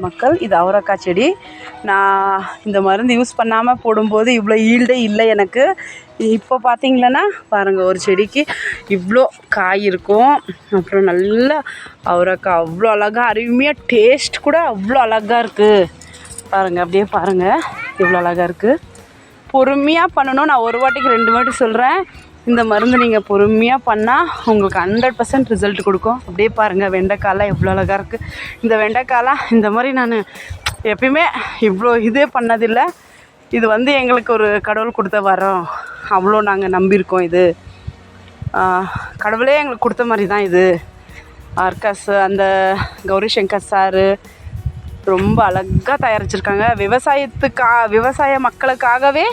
மக்கள், இது அவரைக்காய் செடி. நான் இந்த மருந்து யூஸ் பண்ணாமல் போடும்போது இவ்வளோ ஈல்டே இல்லை எனக்கு. இப்போ பார்த்தீங்களன்னா பாருங்கள், ஒரு செடிக்கு இவ்வளோ காய் இருக்கும். அப்புறம் நல்லா அவரைக்காய் அவ்வளோ அழகாக அருமையாக, டேஸ்ட் கூட அவ்வளோ அழகாக இருக்குது. பாருங்கள், அப்படியே பாருங்கள் இவ்வளோ அழகாக இருக்குது. பொறுமையாக பண்ணணும். நான் ஒரு வாட்டிக்கு 2 வாட்டி சொல்கிறேன். இந்த மருந்து நீங்கள் பொறுமையாக பண்ணால் உங்களுக்கு 100% ரிசல்ட் கொடுக்கும். அப்படியே பாருங்கள், வெண்டைக்காயெலாம் எவ்வளோ அழகாக இருக்குது. இந்த வெண்டைக்காயெலாம் இந்த மாதிரி நான் எப்பயுமே இவ்வளோ இதே பண்ணதில்லை. இது எங்களுக்கு ஒரு கடவுள் கொடுத்த வரோம், அவ்வளோ நாங்கள் நம்பியிருக்கோம். இது கடவுளே எங்களுக்கு கொடுத்த மாதிரி தான். இது ஆர்காஸ் அந்த கௌரி சங்கர் சாரு ரொம்ப அழகாக தயாரிச்சிருக்காங்க. விவசாய மக்களுக்காகவே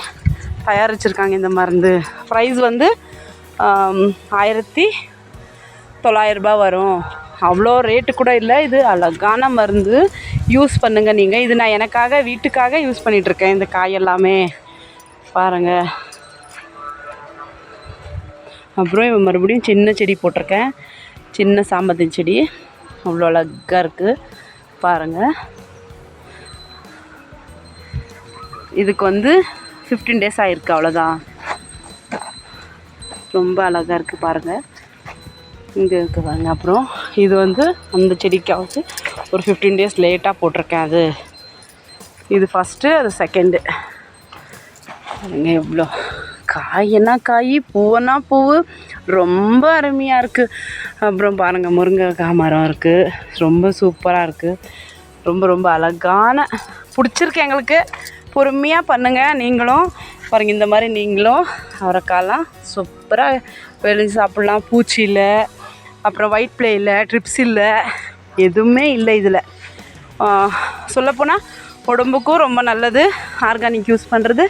தயாரிச்சிருக்காங்க இந்த மருந்து. ப்ரைஸ் 1900 ரூபாய் வரும். அவ்வளோ ரேட்டு கூட இல்லை. இது அழகான மருந்து. யூஸ் பண்ணுங்கள் நீங்கள். இது நான் எனக்காக வீட்டுக்காக யூஸ் பண்ணிகிட்ருக்கேன். இந்த காய் எல்லாமே பாருங்கள். அப்புறம் மறுபடியும் சின்ன செடி போட்டிருக்கேன், சின்ன சாமந்தி செடி. அவ்வளோ அழகாக இருக்குது பாருங்கள். இதுக்கு 15 days ஆகிருக்கு, அவ்வளோதான். ரொம்ப அழகாக இருக்குது பாருங்கள். இங்கே இருக்குது பாருங்க. அப்புறம் இது அந்த செடிக்காவது ஒரு 15 days லேட்டாக போட்டிருக்கேன். இது ஃபஸ்ட்டு, அது செகண்டு. பாருங்க எவ்வளோ காய்னா காய், பூவனா பூவு, ரொம்ப அருமையாக இருக்குது. அப்புறம் பாருங்கள், முருங்கைக்காய் மரம் இருக்குது. ரொம்ப சூப்பராக இருக்குது. ரொம்ப ரொம்ப அழகான, பிடிச்சிருக்கு எங்களுக்கு. பொறுமையாக பண்ணுங்கள் நீங்களும். பாருங்கள், இந்த மாதிரி நீங்களும் அவரைக்காயெலாம் சூப்பராக வெளியே சாப்பிட்லாம். பூச்சி இல்லை, அப்புறம் ஒயிட் ப்ளே இல்லை, ட்ரிப்ஸ் இல்லை, எதுவுமே இல்லை இதில். சொல்லப்போனால் உடம்புக்கும் ரொம்ப நல்லது ஆர்கானிக் யூஸ் பண்ணுறது.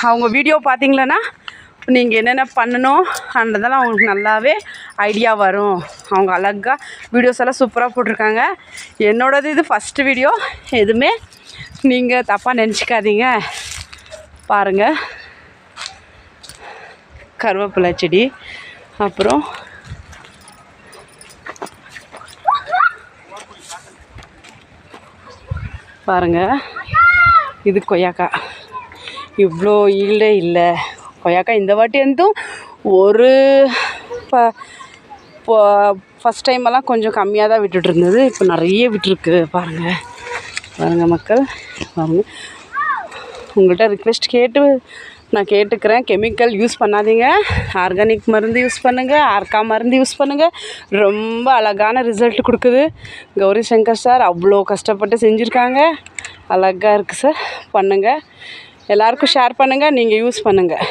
அவங்க வீடியோ பார்த்தீங்களன்னா நீங்கள் என்னென்ன பண்ணணும் அன்றதெல்லாம் அவங்களுக்கு நல்லாவே ஐடியா வரும். அவங்க அழகாக வீடியோஸ் எல்லாம் சூப்பராக போட்டிருக்காங்க. என்னோடது இது ஃபஸ்ட்டு வீடியோ. எதுவுமே நீங்கள் தப்பாக நினச்சிக்காதீங்க. பாருங்கள், கருவேப்பிலை செடி. அப்புறம் பாருங்கள், இது கொய்யாக்காய். இவ்வளோ ஈல்டே இல்லை கொய்யாக்காய். இந்த வாட்டி ஒரு ஃபஸ்ட் டைமெல்லாம் கொஞ்சம் கம்மியாக தான் விட்டுட்டு இருந்தது. இப்போ நிறைய விட்டுருக்கு பாருங்கள். பாருங்கள் மக்கள், பாருங்கள். உங்கள்கிட்ட ரிக்வெஸ்ட் நான் கேட்டுக்கிறேன். கெமிக்கல் யூஸ் பண்ணாதீங்க, ஆர்கானிக் மருந்து யூஸ் பண்ணுங்கள், ஆர்கா மருந்து யூஸ் பண்ணுங்கள். ரொம்ப அழகான ரிசல்ட் கொடுக்குது. கௌரி சங்கர் சார் அவ்வளோ கஷ்டப்பட்டு செஞ்சுருக்காங்க. அழகாக இருக்குது சார். பண்ணுங்கள், எல்லாருக்கும் ஷேர் பண்ணுங்கள், நீங்கள் யூஸ் பண்ணுங்கள்.